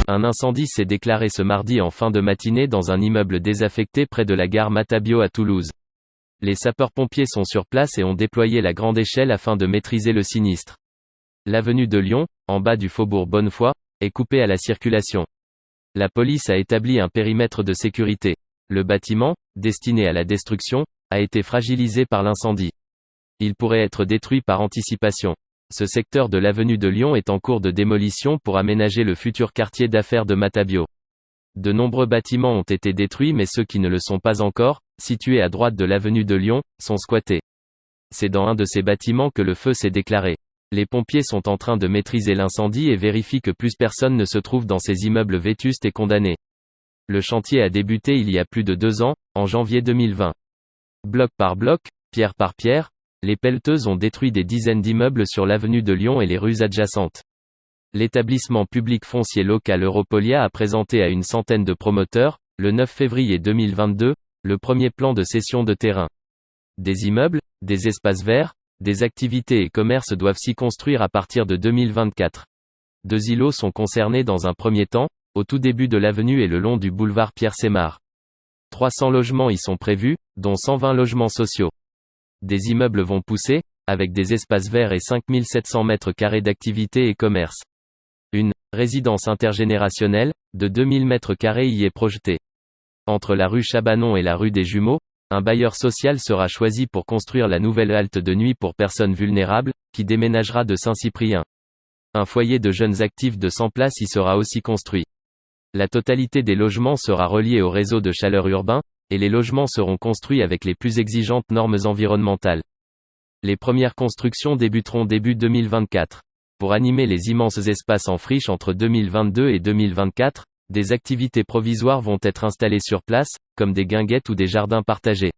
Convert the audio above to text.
Un incendie s'est déclaré ce mardi en fin de matinée dans un immeuble désaffecté près de la gare Matabio à Toulouse. Les sapeurs-pompiers sont sur place et ont déployé la grande échelle afin de maîtriser le sinistre. L'avenue de Lyon, en bas du faubourg Bonnefoy, est coupée à la circulation. La police a établi un périmètre de sécurité. Le bâtiment, destiné à la destruction, a été fragilisé par l'incendie. Il pourrait être détruit par anticipation. Ce secteur de l'avenue de Lyon est en cours de démolition pour aménager le futur quartier d'affaires de Matabio. De nombreux bâtiments ont été détruits mais ceux qui ne le sont pas encore, situés à droite de l'avenue de Lyon, sont squattés. C'est dans un de ces bâtiments que le feu s'est déclaré. Les pompiers sont en train de maîtriser l'incendie et vérifient que plus personne ne se trouve dans ces immeubles vétustes et condamnés. Le chantier a débuté il y a plus de 2 ans, en janvier 2020. Bloc par bloc, pierre par pierre, les pelleteuses ont détruit des dizaines d'immeubles sur l'avenue de Lyon et les rues adjacentes. L'établissement public foncier local Europolia a présenté à une centaine de promoteurs, le 9 février 2022, le premier plan de cession de terrain. Des immeubles, des espaces verts, des activités et commerces doivent s'y construire à partir de 2024. 2 îlots sont concernés dans un premier temps, au tout début de l'avenue et le long du boulevard Pierre-Sémard. 300 logements y sont prévus, dont 120 logements sociaux. Des immeubles vont pousser, avec des espaces verts et 5700 mètres carrés d'activités et commerces. Une résidence intergénérationnelle, de 2000 mètres carrés y est projetée. Entre la rue Chabanon et la rue des Jumeaux, un bailleur social sera choisi pour construire la nouvelle halte de nuit pour personnes vulnérables, qui déménagera de Saint-Cyprien. Un foyer de jeunes actifs de 100 places y sera aussi construit. La totalité des logements sera reliée au réseau de chaleur urbain, et les logements seront construits avec les plus exigeantes normes environnementales. Les premières constructions débuteront début 2024. Pour animer les immenses espaces en friche entre 2022 et 2024, des activités provisoires vont être installées sur place, comme des guinguettes ou des jardins partagés.